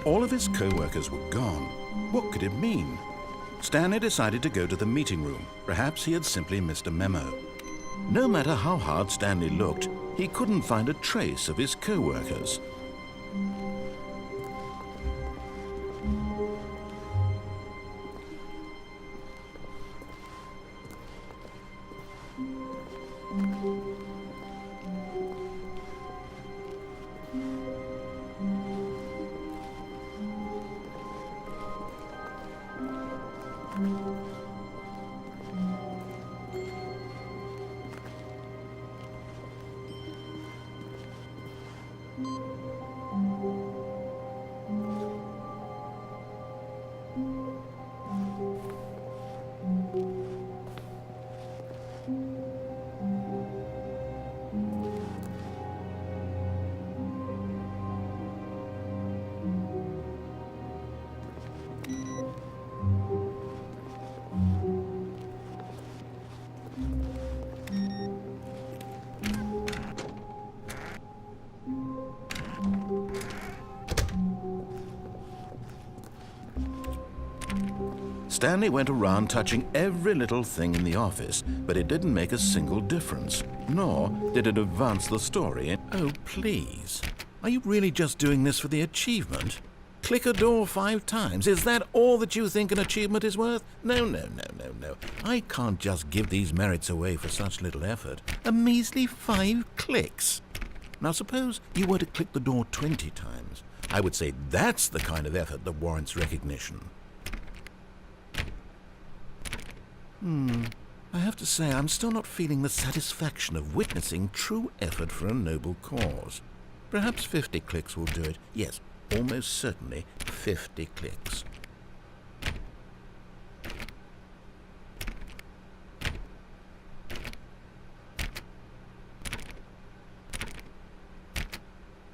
All of his co-workers were gone. What could it mean? Stanley decided to go to the meeting room. Perhaps he had simply missed a memo. No matter how hard Stanley looked, he couldn't find a trace of his co-workers. Stanley went around touching every little thing in the office, but it didn't make a single difference, nor did it advance the story. Oh, please. Are you really just doing this for the achievement? Click a door 5 times. Is that all that you think an achievement is worth? No, no, no, no, no. I can't just give these merits away for such little effort. A measly 5 clicks. Now, suppose you were to click the door 20 times. I would say that's the kind of effort that warrants recognition. I have to say, I'm still not feeling the satisfaction of witnessing true effort for a noble cause. Perhaps 50 clicks will do it. Yes, almost certainly 50 clicks.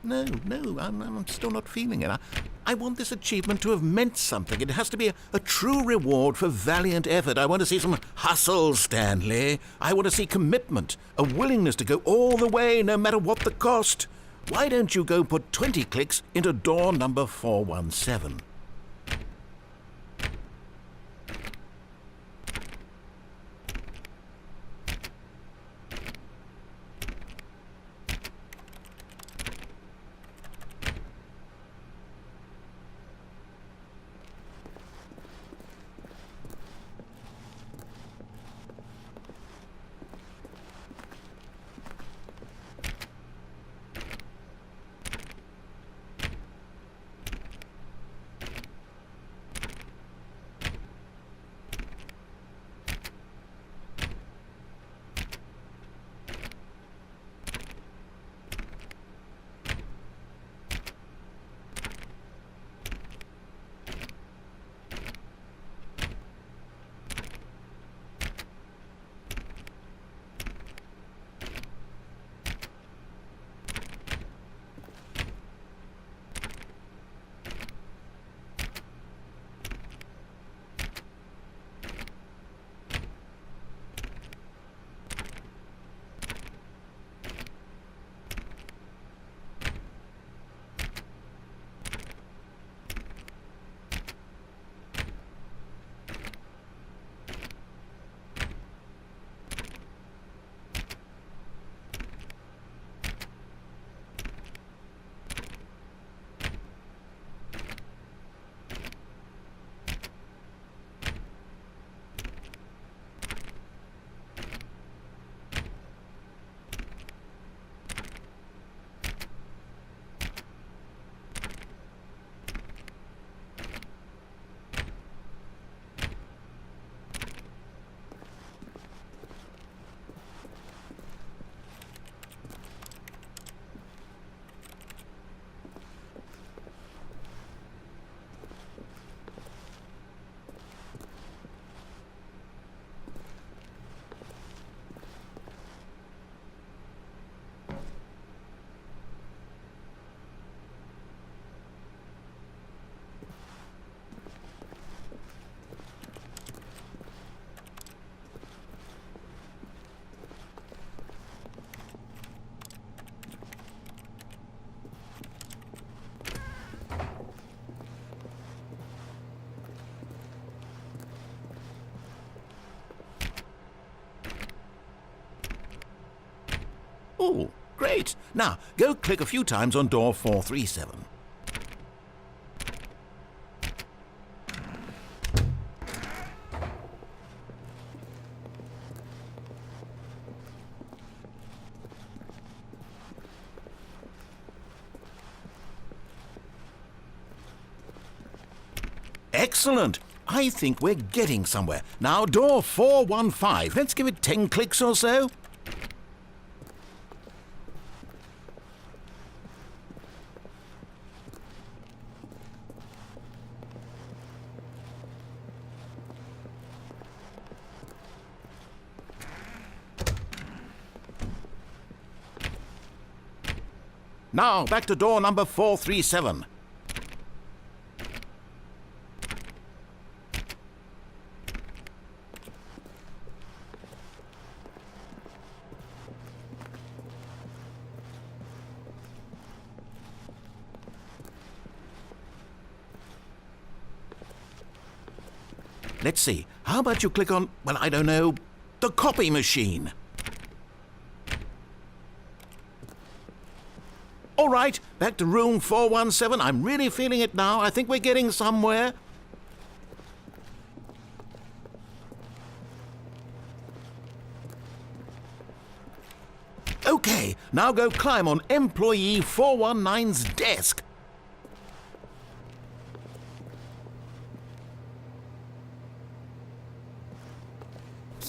No, I'm still not feeling it. I want this achievement to have meant something. It has to be a true reward for valiant effort. I want to see some hustle, Stanley. I want to see commitment, a willingness to go all the way, no matter what the cost. Why don't you go put 20 clicks into door number 417? Oh, great. Now, go click a few times on door 437. Excellent. I think we're getting somewhere. Now, door 415. Let's give it 10 clicks or so. Now, back to door number 437. Let's see. How about you click on, well, I don't know, the copy machine? All right, back to room 417. I'm really feeling it now. I think we're getting somewhere. Okay, now go climb on employee 419's desk.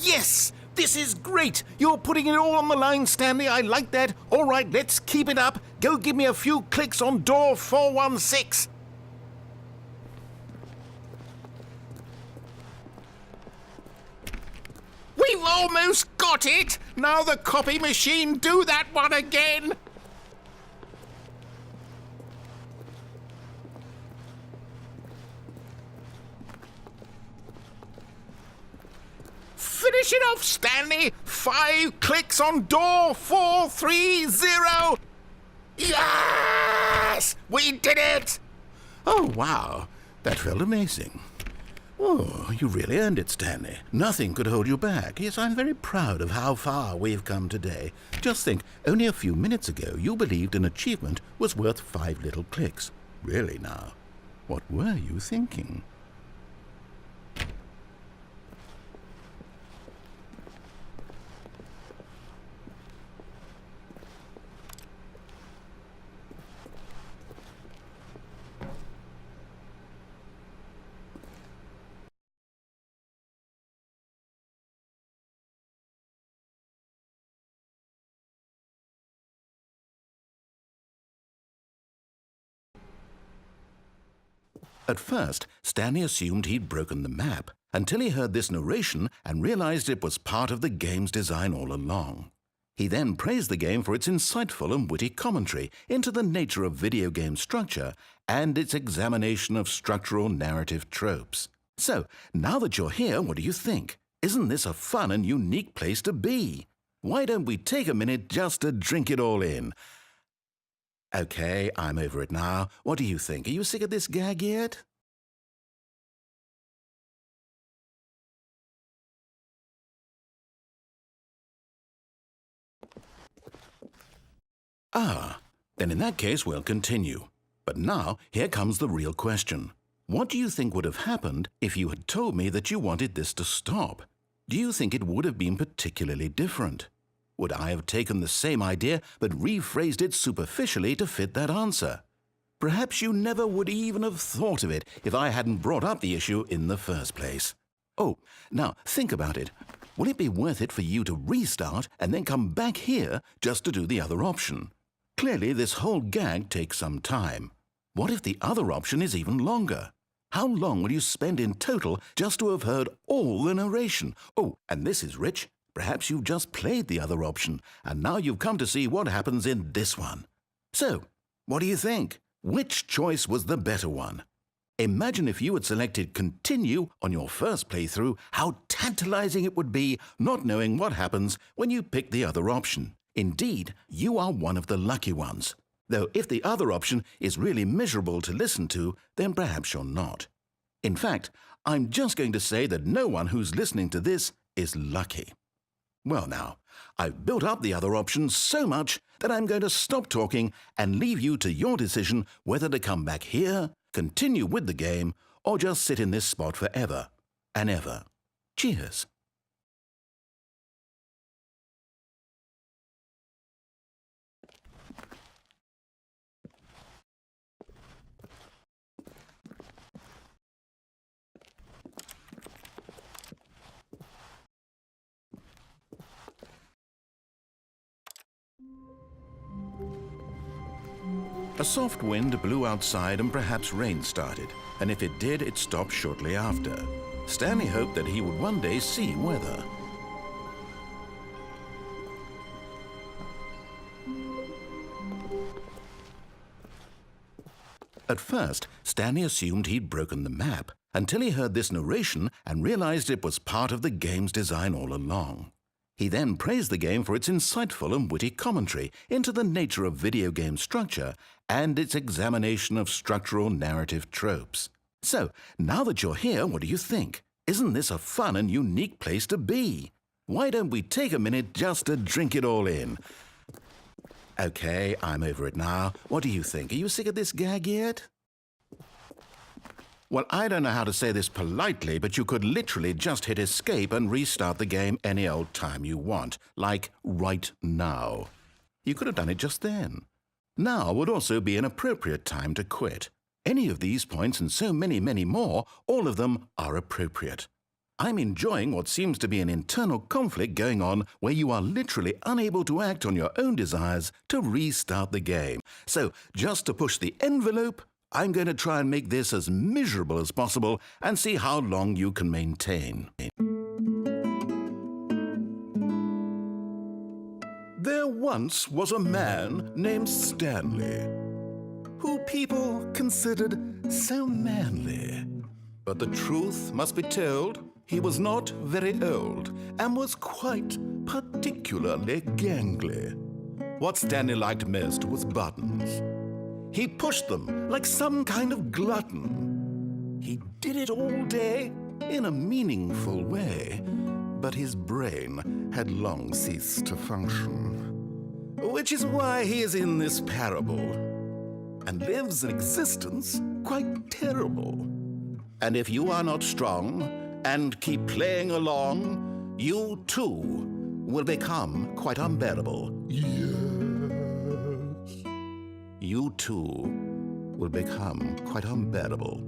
Yes! This is great! You're putting it all on the line, Stanley. I like that. All right, let's keep it up. Go give me a few clicks on door 416. We've almost got it! Now the copy machine, do that one again! Finish it off, Stanley! 5 clicks on door 430! Yes! We did it! Oh, wow. That felt amazing. Oh, you really earned it, Stanley. Nothing could hold you back. Yes, I'm very proud of how far we've come today. Just think, only a few minutes ago you believed an achievement was worth 5 little clicks. Really now, what were you thinking? At first, Stanley assumed he'd broken the map until he heard this narration and realized it was part of the game's design all along. He then praised the game for its insightful and witty commentary into the nature of video game structure and its examination of structural narrative tropes. So, now that you're here, what do you think? Isn't this a fun and unique place to be? Why don't we take a minute just to drink it all in? Okay, I'm over it now. What do you think? Are you sick of this gag yet? Ah, then in that case we'll continue. But now, here comes the real question. What do you think would have happened if you had told me that you wanted this to stop? Do you think it would have been particularly different? Would I have taken the same idea but rephrased it superficially to fit that answer? Perhaps you never would even have thought of it if I hadn't brought up the issue in the first place. Oh, now think about it. Will it be worth it for you to restart and then come back here just to do the other option? Clearly, this whole gag takes some time. What if the other option is even longer? How long will you spend in total just to have heard all the narration? Oh, and this is rich. Perhaps you've just played the other option, and now you've come to see what happens in this one. So, what do you think? Which choice was the better one? Imagine if you had selected Continue on your first playthrough, how tantalizing it would be not knowing what happens when you pick the other option. Indeed, you are one of the lucky ones. Though if the other option is really miserable to listen to, then perhaps you're not. In fact, I'm just going to say that no one who's listening to this is lucky. Well now, I've built up the other options so much that I'm going to stop talking and leave you to your decision whether to come back here, continue with the game, or just sit in this spot forever and ever. Cheers. A soft wind blew outside and perhaps rain started, and if it did, it stopped shortly after. Stanley hoped that he would one day see weather. At first, Stanley assumed he'd broken the map, until he heard this narration and realized it was part of the game's design all along. He then praised the game for its insightful and witty commentary into the nature of video game structure and its examination of structural narrative tropes. So, now that you're here, what do you think? Isn't this a fun and unique place to be? Why don't we take a minute just to drink it all in? Okay, I'm over it now. What do you think? Are you sick of this gag yet? Well, I don't know how to say this politely, but you could literally just hit escape and restart the game any old time you want, like right now. You could have done it just then. Now would also be an appropriate time to quit. Any of these points and so many, many more, all of them are appropriate. I'm enjoying what seems to be an internal conflict going on where you are literally unable to act on your own desires to restart the game. So, just to push the envelope, I'm going to try and make this as miserable as possible and see how long you can maintain. There once was a man named Stanley, who people considered so manly. But the truth must be told, he was not very old and was quite particularly gangly. What Stanley liked most was buttons. He pushed them like some kind of glutton. He did it all day in a meaningful way, but his brain had long ceased to function. Which is why he is in this parable and lives an existence quite terrible. And if you are not strong and keep playing along, you too will become quite unbearable. Yes. You too will become quite unbearable.